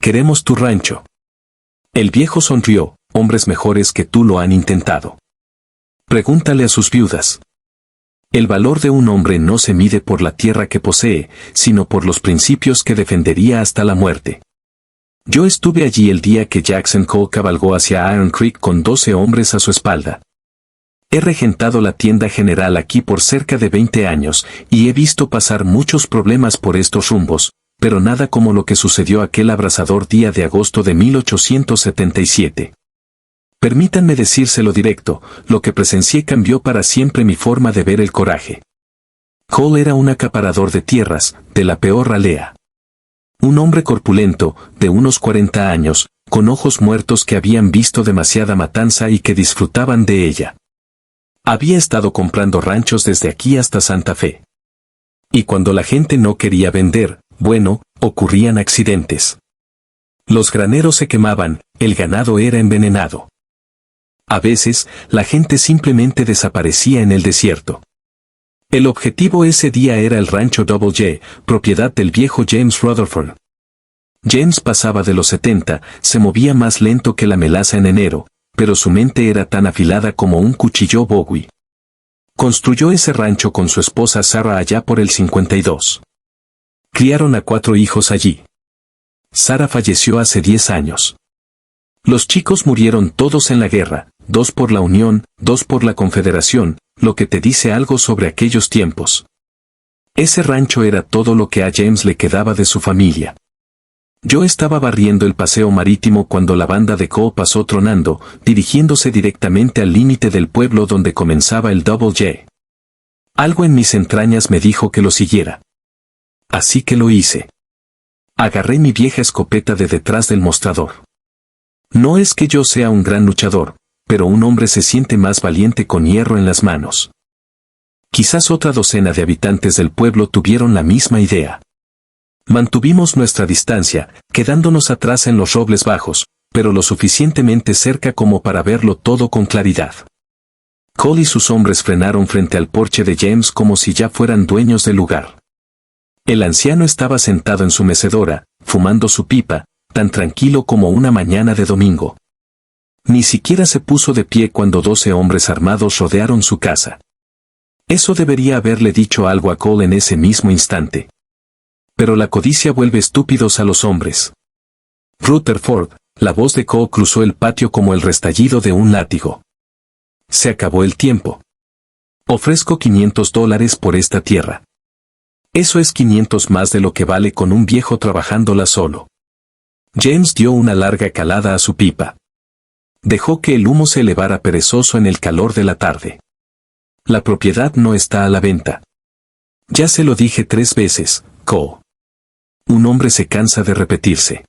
queremos tu rancho. El viejo sonrió, hombres mejores que tú lo han intentado. Pregúntale a sus viudas. El valor de un hombre no se mide por la tierra que posee, sino por los principios que defendería hasta la muerte. Yo estuve allí el día que Jackson Cole cabalgó hacia Iron Creek con 12 hombres a su espalda. He regentado la tienda general aquí por cerca de 20 años, y he visto pasar muchos problemas por estos rumbos, pero nada como lo que sucedió aquel abrasador día de agosto de 1877. Permítanme decírselo directo, lo que presencié cambió para siempre mi forma de ver el coraje. Cole era un acaparador de tierras, de la peor ralea. Un hombre corpulento, de unos 40 años, con ojos muertos que habían visto demasiada matanza y que disfrutaban de ella. Había estado comprando ranchos desde aquí hasta Santa Fe. Y cuando la gente no quería vender, bueno, ocurrían accidentes. Los graneros se quemaban, el ganado era envenenado. A veces, la gente simplemente desaparecía en el desierto. El objetivo ese día era el rancho Double J, propiedad del viejo James Rutherford. James pasaba de los 70, se movía más lento que la melaza en enero, pero su mente era tan afilada como un cuchillo Bowie. Construyó ese rancho con su esposa Sarah allá por el 52. Criaron a 4 hijos allí. Sarah falleció hace 10 años. Los chicos murieron todos en la guerra, 2 por la Unión, 2 por la Confederación, lo que te dice algo sobre aquellos tiempos. Ese rancho era todo lo que a James le quedaba de su familia. Yo estaba barriendo el paseo marítimo cuando la banda de Cole pasó tronando, dirigiéndose directamente al límite del pueblo donde comenzaba el Double J. Algo en mis entrañas me dijo que lo siguiera. Así que lo hice. Agarré mi vieja escopeta de detrás del mostrador. No es que yo sea un gran luchador, pero un hombre se siente más valiente con hierro en las manos. Quizás otra docena de habitantes del pueblo tuvieron la misma idea. Mantuvimos nuestra distancia, quedándonos atrás en los robles bajos, pero lo suficientemente cerca como para verlo todo con claridad. Cole y sus hombres frenaron frente al porche de James como si ya fueran dueños del lugar. El anciano estaba sentado en su mecedora, fumando su pipa, tan tranquilo como una mañana de domingo. Ni siquiera se puso de pie cuando 12 hombres armados rodearon su casa. Eso debería haberle dicho algo a Cole en ese mismo instante. Pero la codicia vuelve estúpidos a los hombres. Rutherford, la voz de Cole cruzó el patio como el restallido de un látigo. Se acabó el tiempo. Ofrezco $500 por esta tierra. Eso es 500 más de lo que vale con un viejo trabajándola solo. James dio una larga calada a su pipa. Dejó que el humo se elevara perezoso en el calor de la tarde. La propiedad no está a la venta. Ya se lo dije 3 veces, Cole. Un hombre se cansa de repetirse.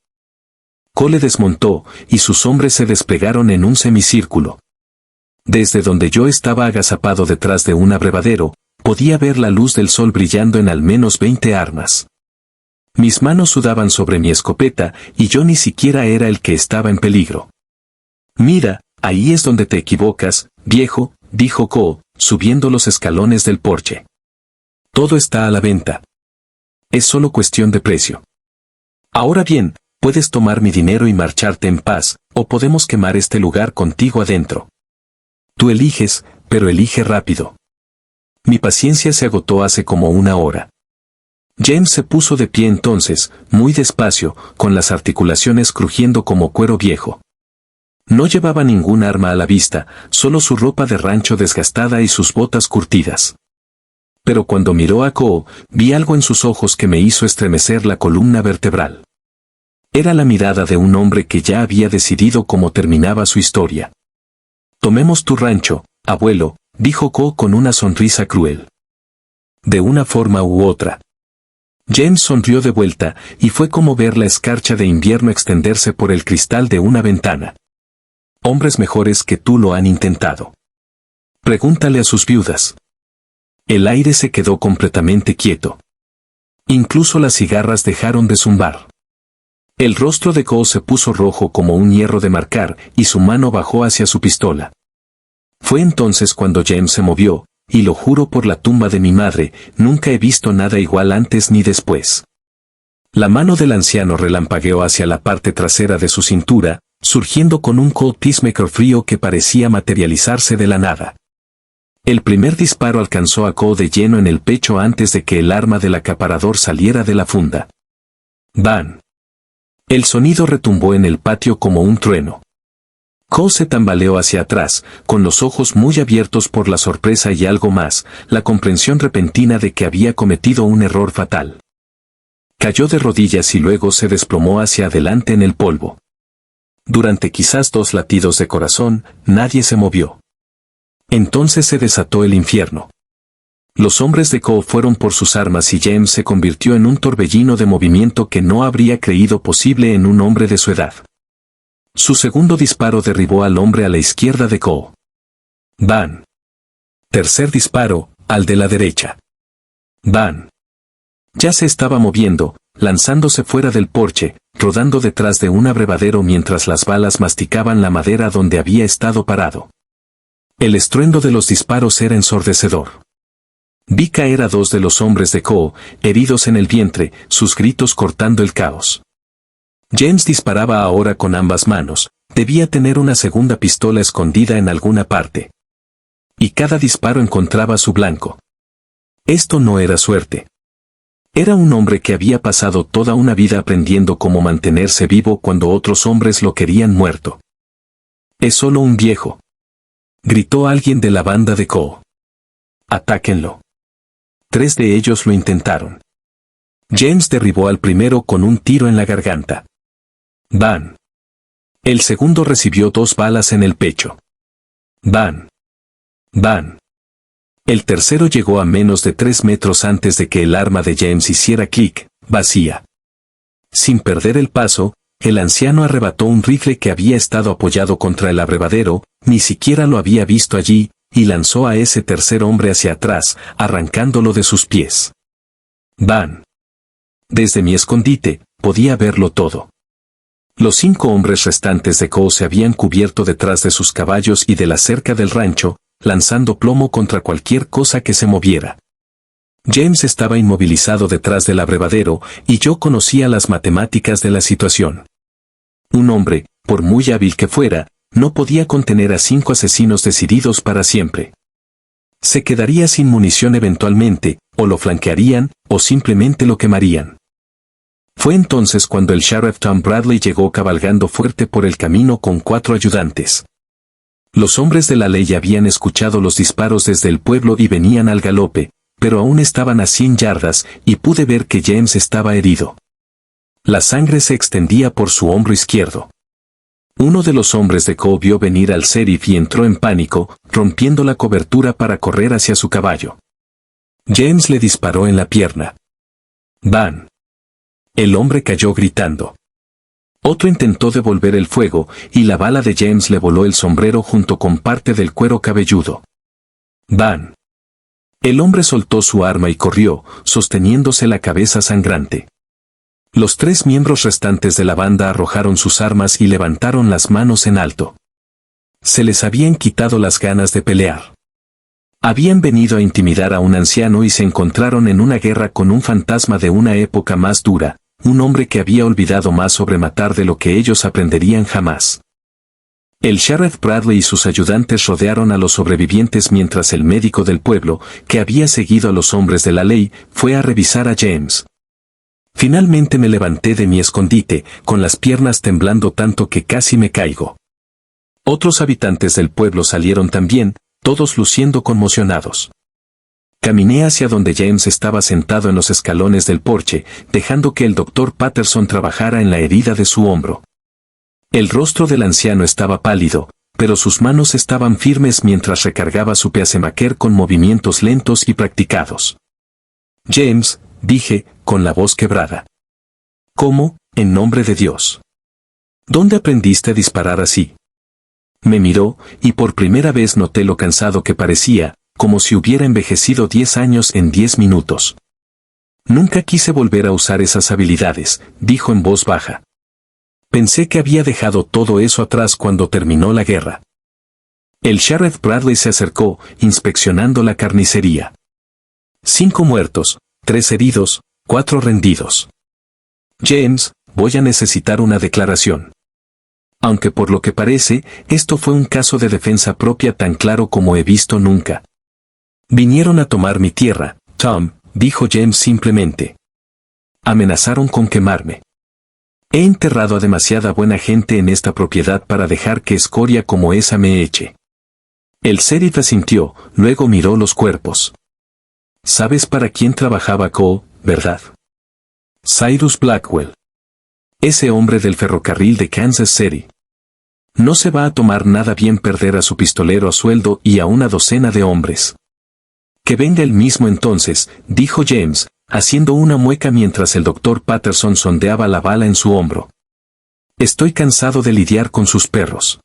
Cole desmontó, y sus hombres se desplegaron en un semicírculo. Desde donde yo estaba agazapado detrás de un abrevadero, podía ver la luz del sol brillando en al menos 20 armas. Mis manos sudaban sobre mi escopeta, y yo ni siquiera era el que estaba en peligro. Mira, ahí es donde te equivocas, viejo, dijo Cole, subiendo los escalones del porche. Todo está a la venta. Es solo cuestión de precio. Ahora bien, puedes tomar mi dinero y marcharte en paz, o podemos quemar este lugar contigo adentro. Tú eliges, pero elige rápido. Mi paciencia se agotó hace como 1 hora. James se puso de pie entonces, muy despacio, con las articulaciones crujiendo como cuero viejo. No llevaba ningún arma a la vista, solo su ropa de rancho desgastada y sus botas curtidas. Pero cuando miró a Cole, vi algo en sus ojos que me hizo estremecer la columna vertebral. Era la mirada de un hombre que ya había decidido cómo terminaba su historia. Tomemos tu rancho, abuelo, dijo Cole con una sonrisa cruel. De una forma u otra. James sonrió de vuelta, y fue como ver la escarcha de invierno extenderse por el cristal de una ventana. Hombres mejores que tú lo han intentado. Pregúntale a sus viudas. El aire se quedó completamente quieto. Incluso las cigarras dejaron de zumbar. El rostro de Cole se puso rojo como un hierro de marcar, y su mano bajó hacia su pistola. Fue entonces cuando James se movió, y lo juro por la tumba de mi madre, nunca he visto nada igual antes ni después. La mano del anciano relampagueó hacia la parte trasera de su cintura, surgiendo con un Colt Peacemaker frío que parecía materializarse de la nada. El primer disparo alcanzó a Coe de lleno en el pecho antes de que el arma del acaparador saliera de la funda. ¡Bam! El sonido retumbó en el patio como un trueno. Coe se tambaleó hacia atrás, con los ojos muy abiertos por la sorpresa y algo más, la comprensión repentina de que había cometido un error fatal. Cayó de rodillas y luego se desplomó hacia adelante en el polvo. Durante quizás 2 latidos de corazón, nadie se movió. Entonces se desató el infierno. Los hombres de Coe fueron por sus armas y James se convirtió en un torbellino de movimiento que no habría creído posible en un hombre de su edad. Su segundo disparo derribó al hombre a la izquierda de Coe. ¡Bam! Tercer disparo, al de la derecha. ¡Bam! Ya se estaba moviendo, lanzándose fuera del porche, rodando detrás de un abrevadero mientras las balas masticaban la madera donde había estado parado. El estruendo de los disparos era ensordecedor. Vi caer a 2 de los hombres de Coe, heridos en el vientre, sus gritos cortando el caos. James disparaba ahora con ambas manos, debía tener una segunda pistola escondida en alguna parte. Y cada disparo encontraba su blanco. Esto no era suerte. Era un hombre que había pasado toda una vida aprendiendo cómo mantenerse vivo cuando otros hombres lo querían muerto. «Es solo un viejo», gritó alguien de la banda de Coe. «Atáquenlo». 3 de ellos lo intentaron. James derribó al primero con un tiro en la garganta. ¡Bam! El segundo recibió 2 balas en el pecho. ¡Bam! ¡Bam! El tercero llegó a menos de 3 metros antes de que el arma de James hiciera clic, vacía. Sin perder el paso, el anciano arrebató un rifle que había estado apoyado contra el abrevadero, ni siquiera lo había visto allí, y lanzó a ese tercer hombre hacia atrás, arrancándolo de sus pies. ¡Bam! Desde mi escondite, podía verlo todo. Los 5 hombres restantes de Coe se habían cubierto detrás de sus caballos y de la cerca del rancho, lanzando plomo contra cualquier cosa que se moviera. James estaba inmovilizado detrás del abrevadero, y yo conocía las matemáticas de la situación. Un hombre, por muy hábil que fuera, no podía contener a 5 asesinos decididos para siempre. Se quedaría sin munición eventualmente, o lo flanquearían, o simplemente lo quemarían. Fue entonces cuando el sheriff Tom Bradley llegó cabalgando fuerte por el camino con 4 ayudantes. Los hombres de la ley habían escuchado los disparos desde el pueblo y venían al galope, pero aún estaban a 100 yardas, y pude ver que James estaba herido. La sangre se extendía por su hombro izquierdo. Uno de los hombres de Coe vio venir al sheriff y entró en pánico, rompiendo la cobertura para correr hacia su caballo. James le disparó en la pierna. ¡Bam! El hombre cayó gritando. Otro intentó devolver el fuego, y la bala de James le voló el sombrero junto con parte del cuero cabelludo. ¡Bam! El hombre soltó su arma y corrió, sosteniéndose la cabeza sangrante. Los 3 miembros restantes de la banda arrojaron sus armas y levantaron las manos en alto. Se les habían quitado las ganas de pelear. Habían venido a intimidar a un anciano y se encontraron en una guerra con un fantasma de una época más dura, un hombre que había olvidado más sobre matar de lo que ellos aprenderían jamás. El sheriff Bradley y sus ayudantes rodearon a los sobrevivientes mientras el médico del pueblo, que había seguido a los hombres de la ley, fue a revisar a James. Finalmente me levanté de mi escondite, con las piernas temblando tanto que casi me caigo. Otros habitantes del pueblo salieron también, todos luciendo conmocionados. Caminé hacia donde James estaba sentado en los escalones del porche, dejando que el doctor Patterson trabajara en la herida de su hombro. El rostro del anciano estaba pálido, pero sus manos estaban firmes mientras recargaba su pacemaker con movimientos lentos y practicados. James, dije, con la voz quebrada. ¿Cómo, en nombre de Dios? ¿Dónde aprendiste a disparar así? Me miró, y por primera vez noté lo cansado que parecía, como si hubiera envejecido 10 años en 10 minutos. Nunca quise volver a usar esas habilidades, dijo en voz baja. Pensé que había dejado todo eso atrás cuando terminó la guerra. El sheriff Bradley se acercó, inspeccionando la carnicería. 5 muertos, 3 heridos, 4 rendidos. James, voy a necesitar una declaración. Aunque por lo que parece, esto fue un caso de defensa propia tan claro como he visto nunca. Vinieron a tomar mi tierra, Tom, dijo James simplemente. Amenazaron con quemarme. He enterrado a demasiada buena gente en esta propiedad para dejar que escoria como esa me eche. El sheriff asintió, luego miró los cuerpos. ¿Sabes para quién trabajaba Cole, verdad? Cyrus Blackwell. Ese hombre del ferrocarril de Kansas City. No se va a tomar nada bien perder a su pistolero a sueldo y a una docena de hombres. Que venga él mismo entonces, dijo James, haciendo una mueca mientras el doctor Patterson sondeaba la bala en su hombro. Estoy cansado de lidiar con sus perros.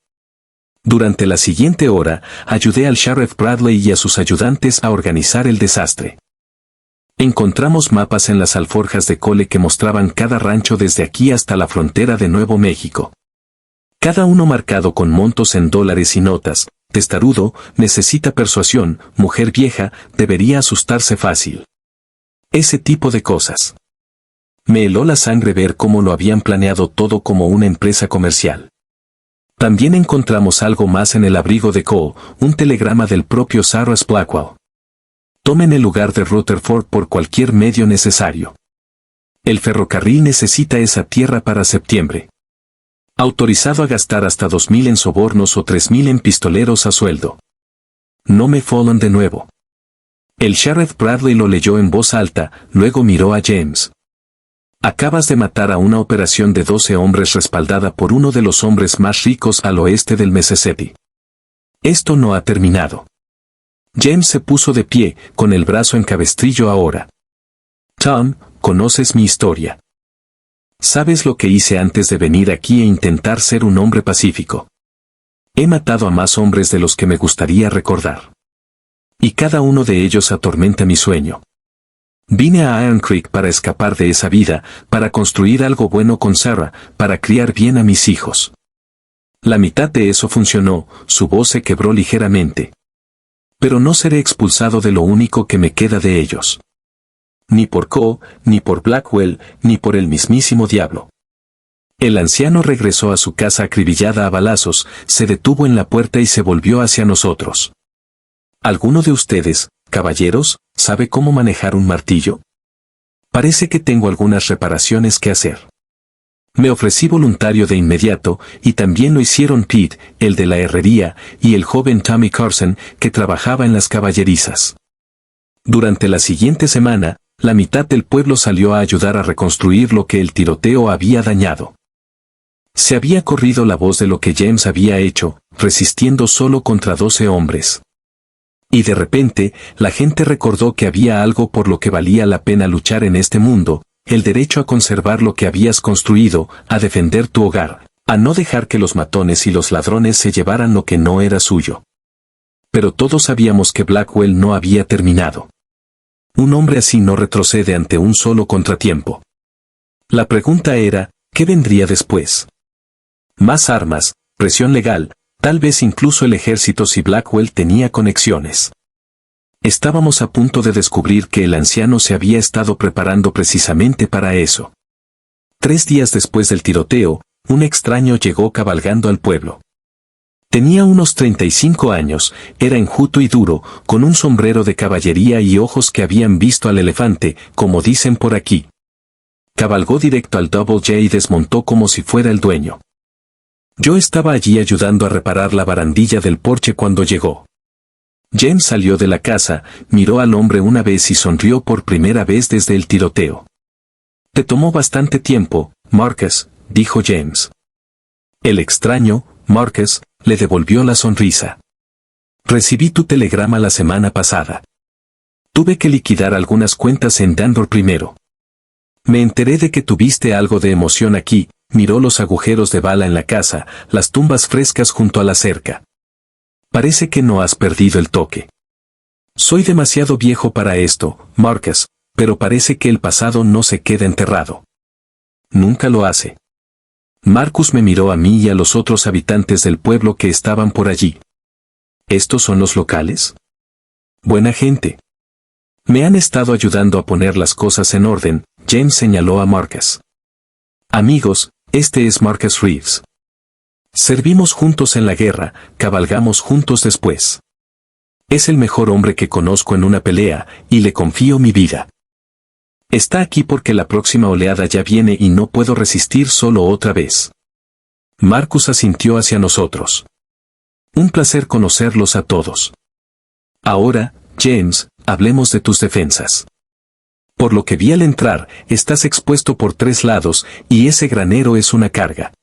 Durante la siguiente hora, ayudé al sheriff Bradley y a sus ayudantes a organizar el desastre. Encontramos mapas en las alforjas de Cole que mostraban cada rancho desde aquí hasta la frontera de Nuevo México. Cada uno marcado con montos en dólares y notas. Testarudo, necesita persuasión, mujer vieja, debería asustarse fácil. Ese tipo de cosas. Me heló la sangre ver cómo lo habían planeado todo como una empresa comercial. También encontramos algo más en el abrigo de Cole, un telegrama del propio Cyrus Blackwell. Tomen el lugar de Rutherford por cualquier medio necesario. El ferrocarril necesita esa tierra para septiembre. Autorizado a gastar hasta 2,000 en sobornos o 3,000 en pistoleros a sueldo. No me follan de nuevo. El sheriff Bradley lo leyó en voz alta, luego miró a James. Acabas de matar a una operación de 12 hombres respaldada por uno de los hombres más ricos al oeste del Mississippi. Esto no ha terminado. James se puso de pie, con el brazo en cabestrillo ahora. Tom, conoces mi historia. ¿Sabes lo que hice antes de venir aquí e intentar ser un hombre pacífico? He matado a más hombres de los que me gustaría recordar. Y cada uno de ellos atormenta mi sueño. Vine a Iron Creek para escapar de esa vida, para construir algo bueno con Sarah, para criar bien a mis hijos. La mitad de eso funcionó, su voz se quebró ligeramente. Pero no seré expulsado de lo único que me queda de ellos. Ni por Cole, ni por Blackwell, ni por el mismísimo diablo. El anciano regresó a su casa acribillada a balazos, se detuvo en la puerta y se volvió hacia nosotros. ¿Alguno de ustedes, caballeros, sabe cómo manejar un martillo? Parece que tengo algunas reparaciones que hacer. Me ofrecí voluntario de inmediato, y también lo hicieron Pete, el de la herrería, y el joven Tommy Carson, que trabajaba en las caballerizas. Durante la siguiente semana, la mitad del pueblo salió a ayudar a reconstruir lo que el tiroteo había dañado. Se había corrido la voz de lo que James había hecho, resistiendo solo contra 12 hombres. Y de repente, la gente recordó que había algo por lo que valía la pena luchar en este mundo, el derecho a conservar lo que habías construido, a defender tu hogar, a no dejar que los matones y los ladrones se llevaran lo que no era suyo. Pero todos sabíamos que Blackwell no había terminado. Un hombre así no retrocede ante un solo contratiempo. La pregunta era, ¿qué vendría después? Más armas, presión legal, tal vez incluso el ejército si Blackwell tenía conexiones. Estábamos a punto de descubrir que el anciano se había estado preparando precisamente para eso. 3 días después del tiroteo, un extraño llegó cabalgando al pueblo. Tenía unos 35 años, era enjuto y duro, con un sombrero de caballería y ojos que habían visto al elefante, como dicen por aquí. Cabalgó directo al Double J y desmontó como si fuera el dueño. Yo estaba allí ayudando a reparar la barandilla del porche cuando llegó. James salió de la casa, miró al hombre una vez y sonrió por primera vez desde el tiroteo. Te tomó bastante tiempo, Marcus, dijo James. El extraño, Marcus, le devolvió la sonrisa. Recibí tu telegrama la semana pasada. Tuve que liquidar algunas cuentas en Danville primero. Me enteré de que tuviste algo de emoción aquí, miró los agujeros de bala en la casa, las tumbas frescas junto a la cerca. Parece que no has perdido el toque. Soy demasiado viejo para esto, Marcus, pero parece que el pasado no se queda enterrado. Nunca lo hace. Marcus me miró a mí y a los otros habitantes del pueblo que estaban por allí. ¿Estos son los locales? Buena gente. Me han estado ayudando a poner las cosas en orden, James señaló a Marcus. Amigos, este es Marcus Reeves. Servimos juntos en la guerra, cabalgamos juntos después. Es el mejor hombre que conozco en una pelea, y le confío mi vida. Está aquí porque la próxima oleada ya viene y no puedo resistir solo otra vez. Marcus asintió hacia nosotros. Un placer conocerlos a todos. Ahora, James, hablemos de tus defensas. Por lo que vi al entrar, estás expuesto por 3 lados, y ese granero es una carga.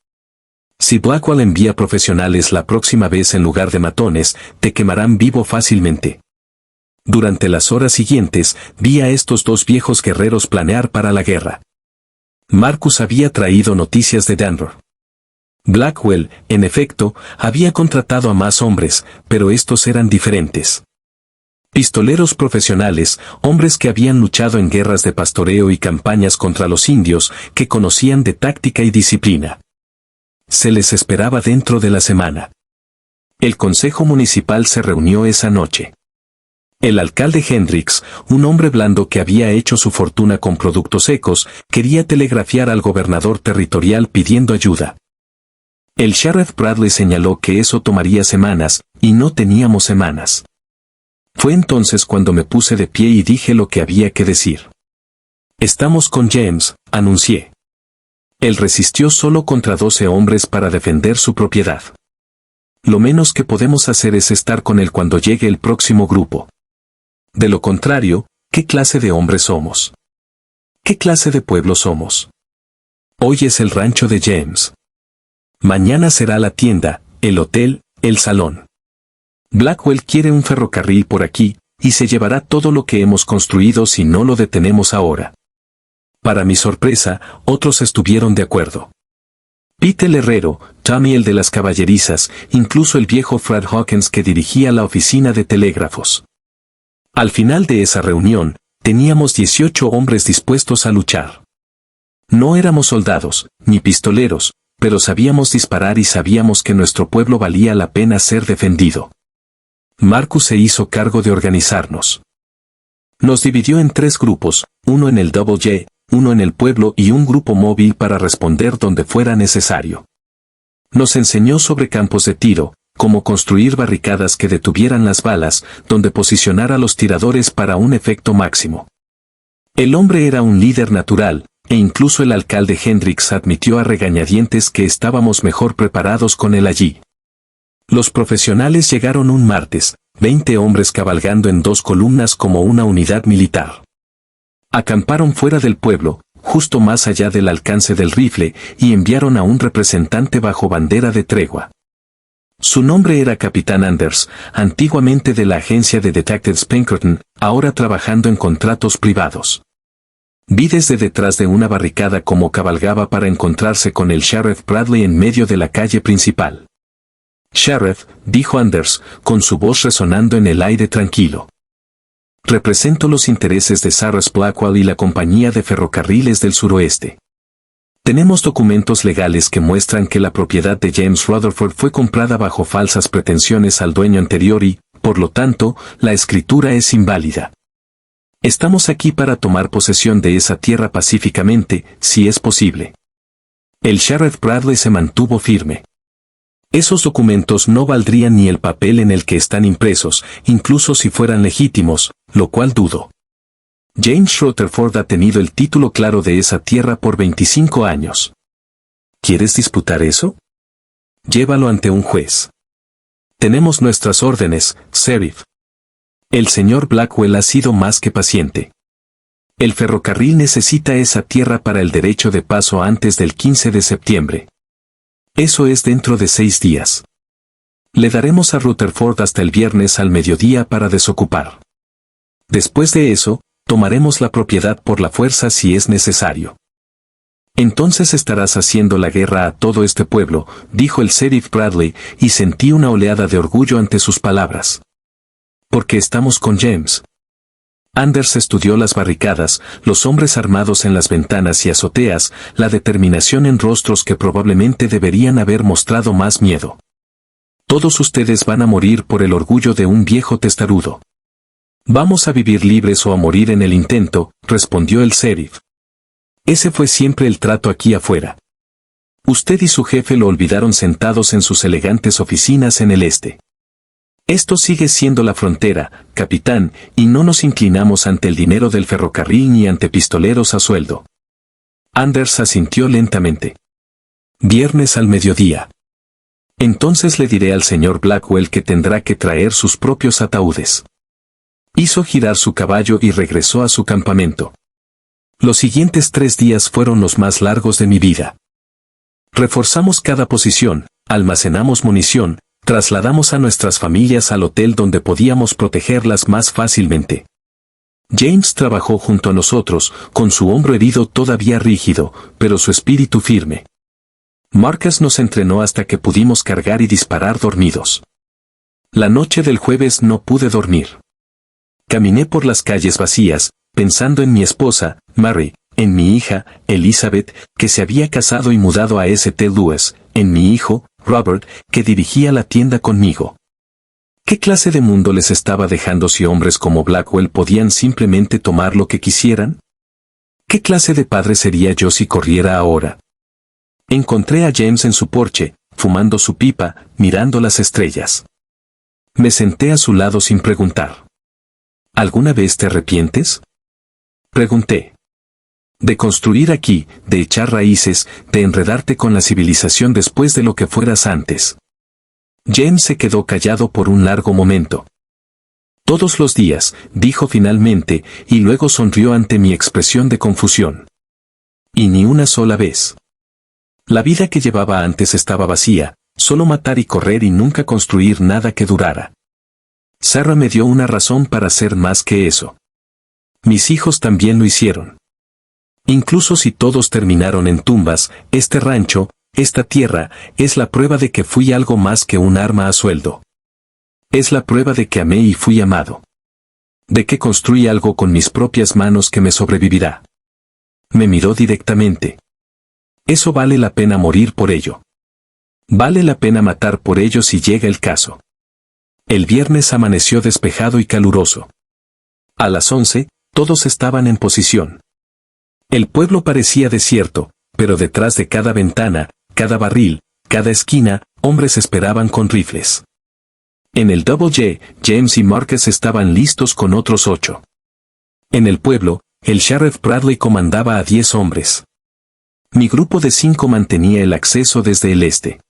Si Blackwell envía profesionales la próxima vez en lugar de matones, te quemarán vivo fácilmente. Durante las horas siguientes, vi a estos 2 viejos guerreros planear para la guerra. Marcus había traído noticias de Denver. Blackwell, en efecto, había contratado a más hombres, pero estos eran diferentes. Pistoleros profesionales, hombres que habían luchado en guerras de pastoreo y campañas contra los indios, que conocían de táctica y disciplina. Se les esperaba dentro de la semana. El consejo municipal se reunió esa noche. El alcalde Hendricks, un hombre blando que había hecho su fortuna con productos secos, quería telegrafiar al gobernador territorial pidiendo ayuda. El sheriff Bradley señaló que eso tomaría semanas, y no teníamos semanas. Fue entonces cuando me puse de pie y dije lo que había que decir. Estamos con James, anuncié. Él resistió solo contra 12 hombres para defender su propiedad. Lo menos que podemos hacer es estar con él cuando llegue el próximo grupo. De lo contrario, ¿qué clase de hombres somos? ¿Qué clase de pueblo somos? Hoy es el rancho de James. Mañana será la tienda, el hotel, el salón. Blackwell quiere un ferrocarril por aquí, y se llevará todo lo que hemos construido si no lo detenemos ahora. Para mi sorpresa, otros estuvieron de acuerdo. Pete el herrero, Tommy el de las caballerizas, incluso el viejo Fred Hawkins que dirigía la oficina de telégrafos. Al final de esa reunión, teníamos 18 hombres dispuestos a luchar. No éramos soldados, ni pistoleros, pero sabíamos disparar y sabíamos que nuestro pueblo valía la pena ser defendido. Marcus se hizo cargo de organizarnos. Nos dividió en 3 grupos, uno en el Double J, uno en el pueblo y un grupo móvil para responder donde fuera necesario. Nos enseñó sobre campos de tiro, cómo construir barricadas que detuvieran las balas, donde posicionar a los tiradores para un efecto máximo. El hombre era un líder natural, e incluso el alcalde Hendricks admitió a regañadientes que estábamos mejor preparados con él allí. Los profesionales llegaron un martes, 20 hombres cabalgando en 2 columnas como una unidad militar. Acamparon fuera del pueblo, justo más allá del alcance del rifle, y enviaron a un representante bajo bandera de tregua. Su nombre era Capitán Anders, antiguamente de la agencia de Detectives Pinkerton, ahora trabajando en contratos privados. Vi desde detrás de una barricada cómo cabalgaba para encontrarse con el sheriff Bradley en medio de la calle principal. Sheriff, dijo Anders, con su voz resonando en el aire tranquilo. Represento los intereses de Sarras Blackwell y la compañía de ferrocarriles del suroeste. Tenemos documentos legales que muestran que la propiedad de James Rutherford fue comprada bajo falsas pretensiones al dueño anterior y, por lo tanto, la escritura es inválida. Estamos aquí para tomar posesión de esa tierra pacíficamente, si es posible. El sheriff Bradley se mantuvo firme. Esos documentos no valdrían ni el papel en el que están impresos, incluso si fueran legítimos, lo cual dudo. James Rutherford ha tenido el título claro de esa tierra por 25 años. ¿Quieres disputar eso? Llévalo ante un juez. Tenemos nuestras órdenes, sheriff. El señor Blackwell ha sido más que paciente. El ferrocarril necesita esa tierra para el derecho de paso antes del 15 de septiembre. Eso es dentro de 6 días. Le daremos a Rutherford hasta el viernes al mediodía para desocupar. Después de eso, tomaremos la propiedad por la fuerza si es necesario. Entonces estarás haciendo la guerra a todo este pueblo, dijo el sheriff Bradley, y sentí una oleada de orgullo ante sus palabras. Porque estamos con James. Anders estudió las barricadas, los hombres armados en las ventanas y azoteas, la determinación en rostros que probablemente deberían haber mostrado más miedo. Todos ustedes van a morir por el orgullo de un viejo testarudo. Vamos a vivir libres o a morir en el intento, respondió el sheriff. Ese fue siempre el trato aquí afuera. Usted y su jefe lo olvidaron sentados en sus elegantes oficinas en el este. Esto sigue siendo la frontera, capitán, y no nos inclinamos ante el dinero del ferrocarril ni ante pistoleros a sueldo. Anders asintió lentamente. Viernes al mediodía. Entonces le diré al señor Blackwell que tendrá que traer sus propios ataúdes. Hizo girar su caballo y regresó a su campamento. Los siguientes 3 días fueron los más largos de mi vida. Reforzamos cada posición, almacenamos munición, trasladamos a nuestras familias al hotel donde podíamos protegerlas más fácilmente. James trabajó junto a nosotros, con su hombro herido todavía rígido, pero su espíritu firme. Marcus nos entrenó hasta que pudimos cargar y disparar dormidos. La noche del jueves no pude dormir. Caminé por las calles vacías, pensando en mi esposa, Mary, en mi hija, Elizabeth, que se había casado y mudado a St. Louis, en mi hijo, Robert, que dirigía la tienda conmigo. ¿Qué clase de mundo les estaba dejando si hombres como Blackwell podían simplemente tomar lo que quisieran? ¿Qué clase de padre sería yo si corriera ahora? Encontré a James en su porche, fumando su pipa, mirando las estrellas. Me senté a su lado sin preguntar. ¿Alguna vez te arrepientes? Pregunté. De construir aquí, de echar raíces, de enredarte con la civilización después de lo que fueras antes. James se quedó callado por un largo momento. Todos los días, dijo finalmente, y luego sonrió ante mi expresión de confusión. Y ni una sola vez. La vida que llevaba antes estaba vacía, solo matar y correr y nunca construir nada que durara. Sarah me dio una razón para hacer más que eso. Mis hijos también lo hicieron. Incluso si todos terminaron en tumbas, este rancho, esta tierra, es la prueba de que fui algo más que un arma a sueldo. Es la prueba de que amé y fui amado. De que construí algo con mis propias manos que me sobrevivirá. Me miró directamente. Eso vale la pena morir por ello. Vale la pena matar por ello si llega el caso. El viernes amaneció despejado y caluroso. A las 11, todos estaban en posición. El pueblo parecía desierto, pero detrás de cada ventana, cada barril, cada esquina, hombres esperaban con rifles. En el Double J, James y Marcus estaban listos con otros 8. En el pueblo, el sheriff Bradley comandaba a 10 hombres. Mi grupo de 5 mantenía el acceso desde el este.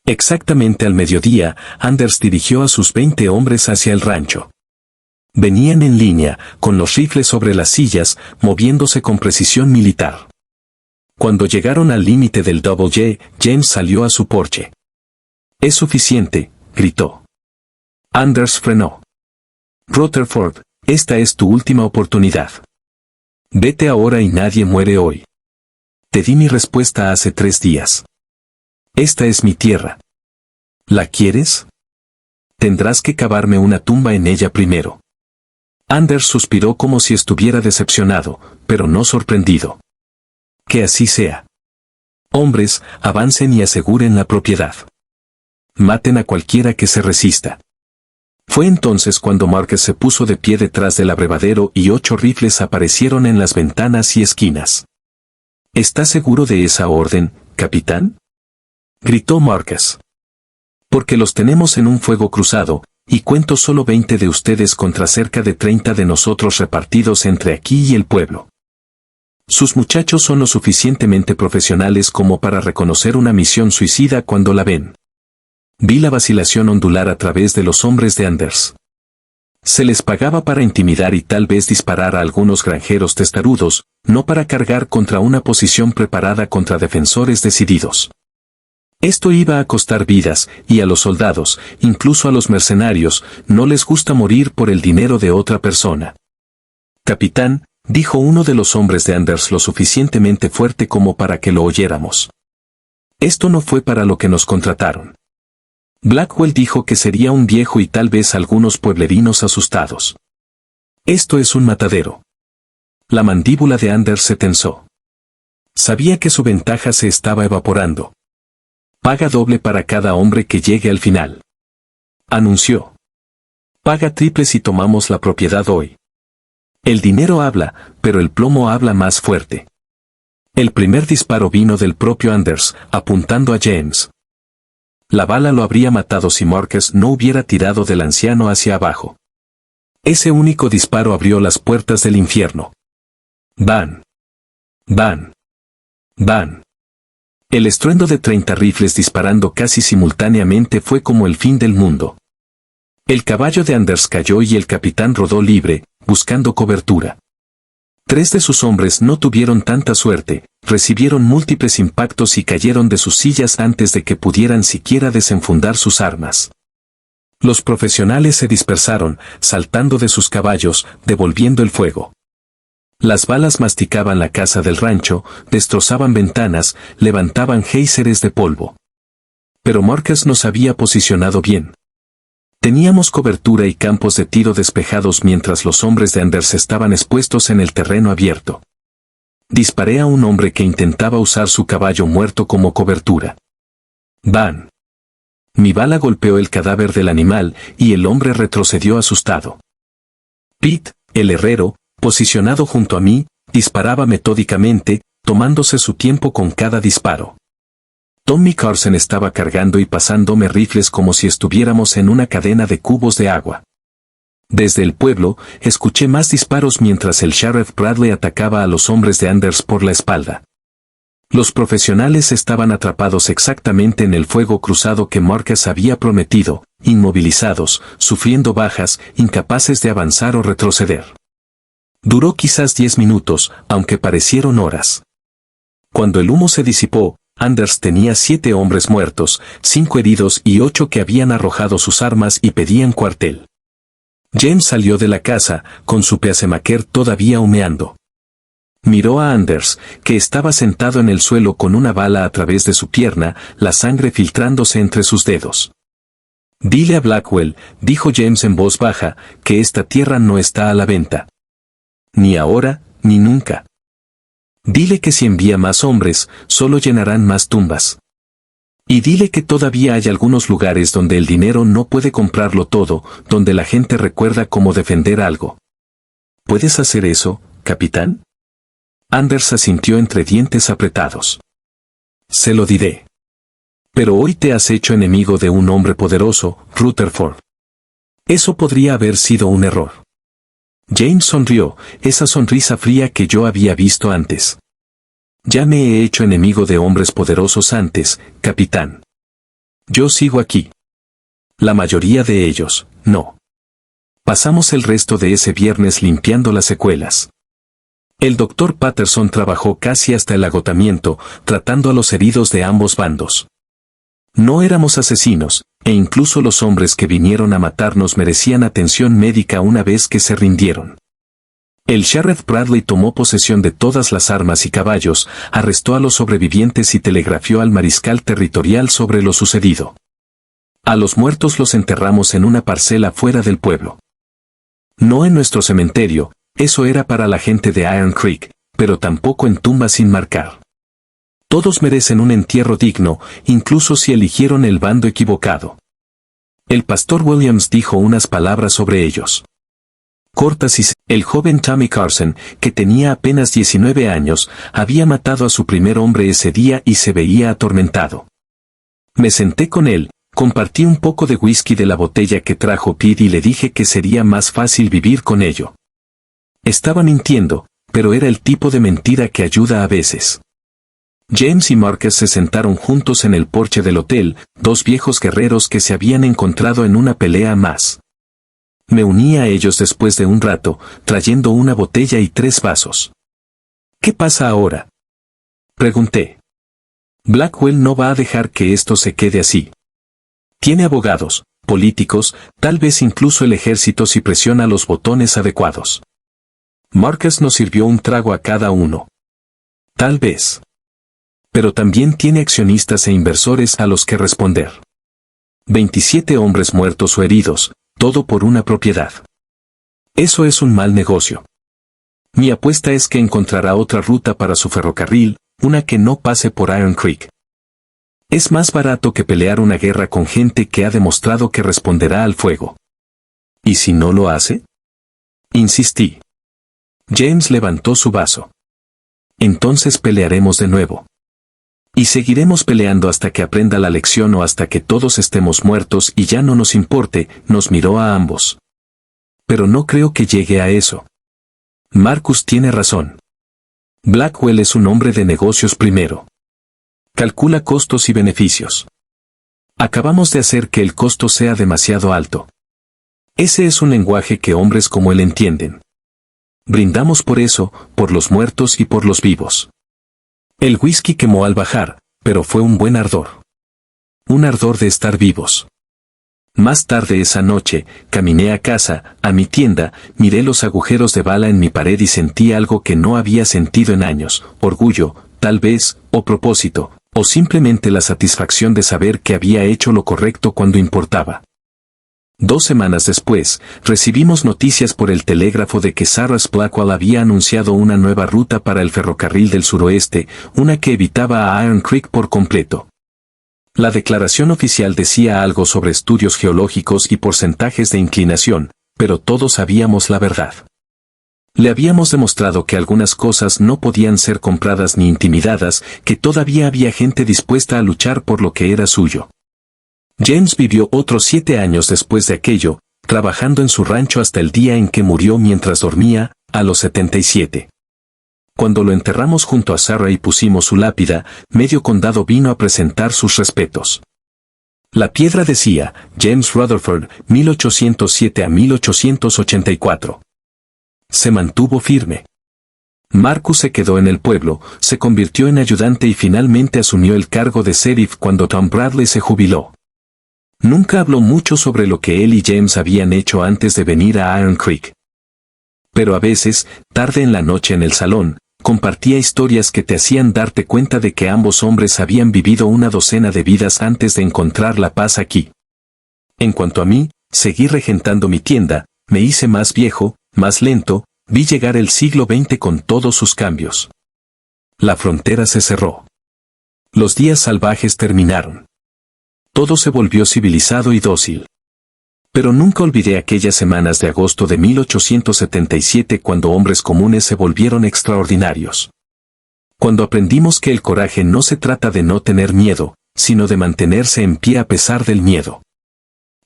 Exactamente al mediodía, Anders dirigió a sus 20 hombres hacia el rancho. Venían en línea, con los rifles sobre las sillas, moviéndose con precisión militar. Cuando llegaron al límite del Double J, James salió a su porche. «Es suficiente», gritó. Anders frenó. «Rutherford, esta es tu última oportunidad. Vete ahora y nadie muere hoy. Te di mi respuesta hace 3 días. Esta es mi tierra. ¿La quieres? Tendrás que cavarme una tumba en ella primero». Anders suspiró como si estuviera decepcionado, pero no sorprendido. «Que así sea. Hombres, avancen y aseguren la propiedad. Maten a cualquiera que se resista». Fue entonces cuando Marcus se puso de pie detrás del abrevadero y 8 rifles aparecieron en las ventanas y esquinas. «¿Estás seguro de esa orden, capitán?», gritó Marcus. «Porque los tenemos en un fuego cruzado, y cuento solo 20 de ustedes contra cerca de 30 de nosotros repartidos entre aquí y el pueblo. Sus muchachos son lo suficientemente profesionales como para reconocer una misión suicida cuando la ven». Vi la vacilación ondular a través de los hombres de Anders. Se les pagaba para intimidar y tal vez disparar a algunos granjeros testarudos, no para cargar contra una posición preparada contra defensores decididos. Esto iba a costar vidas, y a los soldados, incluso a los mercenarios, no les gusta morir por el dinero de otra persona. «Capitán», dijo uno de los hombres de Anders lo suficientemente fuerte como para que lo oyéramos. «Esto no fue para lo que nos contrataron». Blackwell dijo que sería un viejo y tal vez algunos pueblerinos asustados. «Esto es un matadero». La mandíbula de Anders se tensó. Sabía que su ventaja se estaba evaporando. «Paga doble para cada hombre que llegue al final», anunció. «Paga triple si tomamos la propiedad hoy. El dinero habla, pero el plomo habla más fuerte». El primer disparo vino del propio Anders, apuntando a James. La bala lo habría matado si Marcus no hubiera tirado del anciano hacia abajo. Ese único disparo abrió las puertas del infierno. ¡Van! ¡Van! ¡Van! El estruendo de 30 rifles disparando casi simultáneamente fue como el fin del mundo. El caballo de Anders cayó y el capitán rodó libre, buscando cobertura. 3 de sus hombres no tuvieron tanta suerte, recibieron múltiples impactos y cayeron de sus sillas antes de que pudieran siquiera desenfundar sus armas. Los profesionales se dispersaron, saltando de sus caballos, devolviendo el fuego. Las balas masticaban la casa del rancho, destrozaban ventanas, levantaban géiseres de polvo. Pero Marcus nos había posicionado bien. Teníamos cobertura y campos de tiro despejados mientras los hombres de Anders estaban expuestos en el terreno abierto. Disparé a un hombre que intentaba usar su caballo muerto como cobertura. ¡Van! Mi bala golpeó el cadáver del animal y el hombre retrocedió asustado. Pete, el herrero, posicionado junto a mí, disparaba metódicamente, tomándose su tiempo con cada disparo. Tommy Carson estaba cargando y pasándome rifles como si estuviéramos en una cadena de cubos de agua. Desde el pueblo, escuché más disparos mientras el Sheriff Bradley atacaba a los hombres de Anders por la espalda. Los profesionales estaban atrapados exactamente en el fuego cruzado que Marcus había prometido, inmovilizados, sufriendo bajas, incapaces de avanzar o retroceder. Duró quizás 10 minutos, aunque parecieron horas. Cuando el humo se disipó, Anders tenía 7 hombres muertos, 5 heridos y 8 que habían arrojado sus armas y pedían cuartel. James salió de la casa, con su pacemaker todavía humeando. Miró a Anders, que estaba sentado en el suelo con una bala a través de su pierna, la sangre filtrándose entre sus dedos. «Dile a Blackwell», dijo James en voz baja, «que esta tierra no está a la venta. Ni ahora, ni nunca. Dile que si envía más hombres, solo llenarán más tumbas. Y dile que todavía hay algunos lugares donde el dinero no puede comprarlo todo, donde la gente recuerda cómo defender algo. ¿Puedes hacer eso, capitán?» Anders asintió entre dientes apretados. «Se lo diré. Pero hoy te has hecho enemigo de un hombre poderoso, Rutherford. Eso podría haber sido un error». James sonrió, esa sonrisa fría que yo había visto antes. «Ya me he hecho enemigo de hombres poderosos antes, capitán. Yo sigo aquí. La mayoría de ellos, no». Pasamos el resto de ese viernes limpiando las secuelas. El Dr. Patterson trabajó casi hasta el agotamiento, tratando a los heridos de ambos bandos. No éramos asesinos, e incluso los hombres que vinieron a matarnos merecían atención médica una vez que se rindieron. El Sheriff Bradley tomó posesión de todas las armas y caballos, arrestó a los sobrevivientes y telegrafió al mariscal territorial sobre lo sucedido. A los muertos los enterramos en una parcela fuera del pueblo. No en nuestro cementerio, eso era para la gente de Iron Creek, pero tampoco en tumbas sin marcar. Todos merecen un entierro digno, incluso si eligieron el bando equivocado. El pastor Williams dijo unas palabras sobre ellos. Cortasis, el joven Tommy Carson, que tenía apenas 19 años, había matado a su primer hombre ese día y se veía atormentado. Me senté con él, compartí un poco de whisky de la botella que trajo Pete y le dije que sería más fácil vivir con ello. Estaba mintiendo, pero era el tipo de mentira que ayuda a veces. James y Marcus se sentaron juntos en el porche del hotel, 2 viejos guerreros que se habían encontrado en una pelea más. Me uní a ellos después de un rato, trayendo una botella y 3 vasos. ¿Qué pasa ahora?, pregunté. Blackwell no va a dejar que esto se quede así. Tiene abogados, políticos, tal vez incluso el ejército si presiona los botones adecuados. Marcus nos sirvió un trago a cada uno. Tal vez. Pero también tiene accionistas e inversores a los que responder. 27 hombres muertos o heridos, todo por una propiedad. Eso es un mal negocio. Mi apuesta es que encontrará otra ruta para su ferrocarril, una que no pase por Iron Creek. Es más barato que pelear una guerra con gente que ha demostrado que responderá al fuego. ¿Y si no lo hace?, insistí. James levantó su vaso. entonces pelearemos de nuevo. Y seguiremos peleando hasta que aprenda la lección o hasta que todos estemos muertos y ya no nos importe. Nos miró a ambos. Pero no creo que llegue a eso. Marcus tiene razón. Blackwell es un hombre de negocios primero. Calcula costos y beneficios. Acabamos de hacer que el costo sea demasiado alto. Ese es un lenguaje que hombres como él entienden. Brindamos por eso, por los muertos y por los vivos. El whisky quemó al bajar, pero fue un buen ardor. Un ardor de estar vivos. Más tarde esa noche, caminé a casa, a mi tienda, miré los agujeros de bala en mi pared y sentí algo que no había sentido en años, orgullo, tal vez, o propósito, o simplemente la satisfacción de saber que había hecho lo correcto cuando importaba. 2 semanas después, recibimos noticias por el telégrafo de que Sarras Blackwell había anunciado una nueva ruta para el ferrocarril del suroeste, una que evitaba a Iron Creek por completo. La declaración oficial decía algo sobre estudios geológicos y porcentajes de inclinación, pero todos sabíamos la verdad. Le habíamos demostrado que algunas cosas no podían ser compradas ni intimidadas, que todavía había gente dispuesta a luchar por lo que era suyo. James vivió otros 7 años después de aquello, trabajando en su rancho hasta el día en que murió mientras dormía, a los 77. Cuando lo enterramos junto a Sarah y pusimos su lápida, medio condado vino a presentar sus respetos. La piedra decía, James Rutherford, 1807 a 1884. Se mantuvo firme. Marcus se quedó en el pueblo, se convirtió en ayudante y finalmente asumió el cargo de sheriff cuando Tom Bradley se jubiló. Nunca habló mucho sobre lo que él y James habían hecho antes de venir a Iron Creek. Pero a veces, tarde en la noche en el salón, compartía historias que te hacían darte cuenta de que ambos hombres habían vivido una docena de vidas antes de encontrar la paz aquí. En cuanto a mí, seguí regentando mi tienda, me hice más viejo, más lento, vi llegar el siglo XX con todos sus cambios. La frontera se cerró. Los días salvajes terminaron. Todo se volvió civilizado y dócil. Pero nunca olvidé aquellas semanas de agosto de 1877 cuando hombres comunes se volvieron extraordinarios. Cuando aprendimos que el coraje no se trata de no tener miedo, sino de mantenerse en pie a pesar del miedo.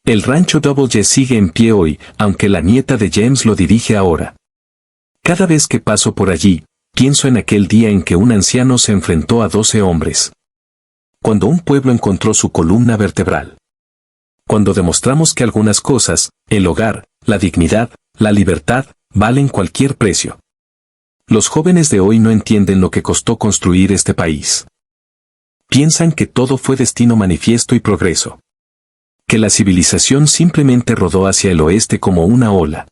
El rancho Double J sigue en pie hoy, aunque la nieta de James lo dirige ahora. Cada vez que paso por allí, pienso en aquel día en que un anciano se enfrentó a 12 hombres. Cuando un pueblo encontró su columna vertebral. Cuando demostramos que algunas cosas, el hogar, la dignidad, la libertad, valen cualquier precio. Los jóvenes de hoy no entienden lo que costó construir este país. Piensan que todo fue destino manifiesto y progreso. Que la civilización simplemente rodó hacia el oeste como una ola.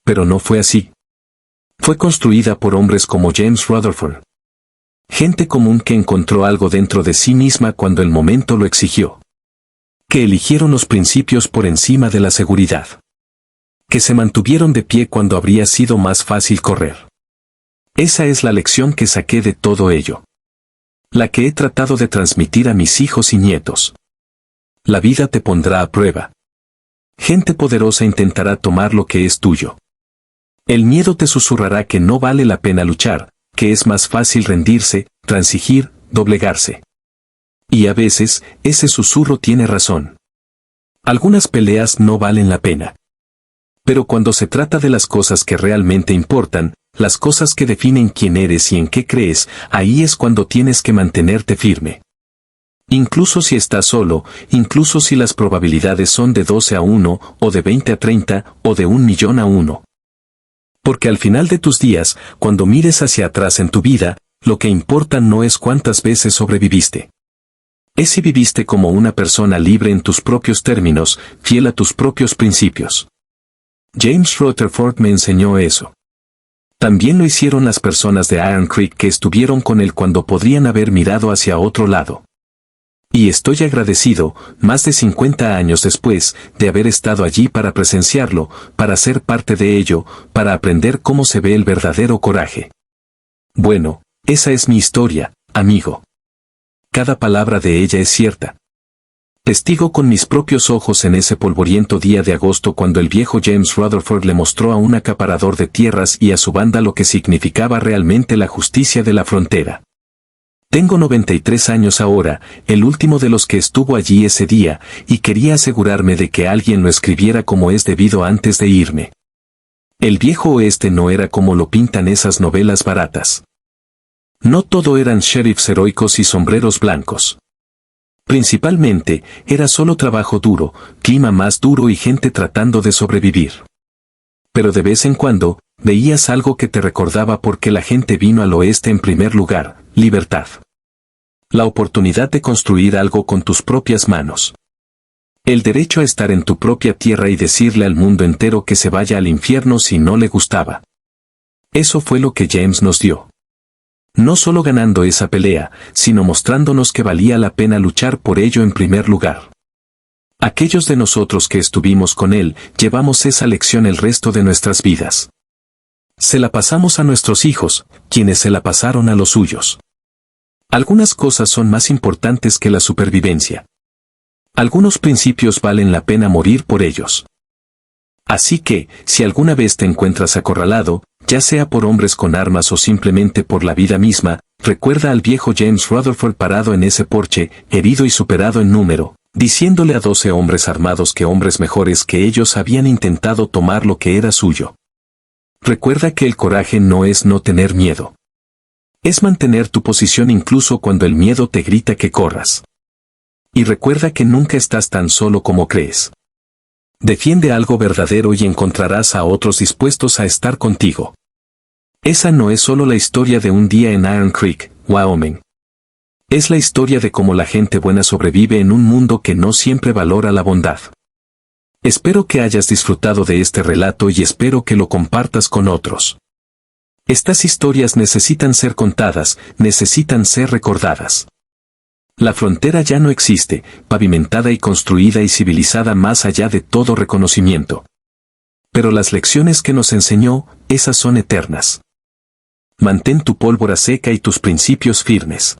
Pero no fue así. Fue construida por hombres como James Rutherford. Gente común que encontró algo dentro de sí misma cuando el momento lo exigió. Que eligieron los principios por encima de la seguridad. Que se mantuvieron de pie cuando habría sido más fácil correr. Esa es la lección que saqué de todo ello. La que he tratado de transmitir a mis hijos y nietos. La vida te pondrá a prueba. Gente poderosa intentará tomar lo que es tuyo. El miedo te susurrará que no vale la pena luchar, que es más fácil rendirse, transigir, doblegarse. Y a veces, ese susurro tiene razón. Algunas peleas no valen la pena. Pero cuando se trata de las cosas que realmente importan, las cosas que definen quién eres y en qué crees, ahí es cuando tienes que mantenerte firme. Incluso si estás solo, incluso si las probabilidades son de 12 a 1, o de 20 a 30, o de 1.000.000 a 1. Porque al final de tus días, cuando mires hacia atrás en tu vida, lo que importa no es cuántas veces sobreviviste. Es si viviste como una persona libre en tus propios términos, fiel a tus propios principios. James Rutherford me enseñó eso. También lo hicieron las personas de Iron Creek que estuvieron con él cuando podrían haber mirado hacia otro lado. Y estoy agradecido, más de 50 años después, de haber estado allí para presenciarlo, para ser parte de ello, para aprender cómo se ve el verdadero coraje. Bueno, esa es mi historia, amigo. Cada palabra de ella es cierta. Testigo con mis propios ojos en ese polvoriento día de agosto cuando el viejo James Rutherford le mostró a un acaparador de tierras y a su banda lo que significaba realmente la justicia de la frontera. Tengo 93 años ahora, el último de los que estuvo allí ese día, y quería asegurarme de que alguien lo escribiera como es debido antes de irme. El viejo oeste no era como lo pintan esas novelas baratas. No todo eran sheriffs heroicos y sombreros blancos. Principalmente, era solo trabajo duro, clima más duro y gente tratando de sobrevivir. Pero de vez en cuando, veías algo que te recordaba por qué la gente vino al oeste en primer lugar: libertad. La oportunidad de construir algo con tus propias manos. El derecho a estar en tu propia tierra y decirle al mundo entero que se vaya al infierno si no le gustaba. Eso fue lo que James nos dio. No solo ganando esa pelea, sino mostrándonos que valía la pena luchar por ello en primer lugar. Aquellos de nosotros que estuvimos con él, llevamos esa lección el resto de nuestras vidas. Se la pasamos a nuestros hijos, quienes se la pasaron a los suyos. Algunas cosas son más importantes que la supervivencia. Algunos principios valen la pena morir por ellos. Así que, si alguna vez te encuentras acorralado, ya sea por hombres con armas o simplemente por la vida misma, recuerda al viejo James Rutherford parado en ese porche, herido y superado en número, diciéndole a 12 hombres armados que hombres mejores que ellos habían intentado tomar lo que era suyo. Recuerda que el coraje no es no tener miedo. Es mantener tu posición incluso cuando el miedo te grita que corras. Y recuerda que nunca estás tan solo como crees. Defiende algo verdadero y encontrarás a otros dispuestos a estar contigo. Esa no es solo la historia de un día en Iron Creek, Wyoming. Es la historia de cómo la gente buena sobrevive en un mundo que no siempre valora la bondad. Espero que hayas disfrutado de este relato y espero que lo compartas con otros. Estas historias necesitan ser contadas, necesitan ser recordadas. La frontera ya no existe, pavimentada y construida y civilizada más allá de todo reconocimiento. Pero las lecciones que nos enseñó, esas son eternas. Mantén tu pólvora seca y tus principios firmes.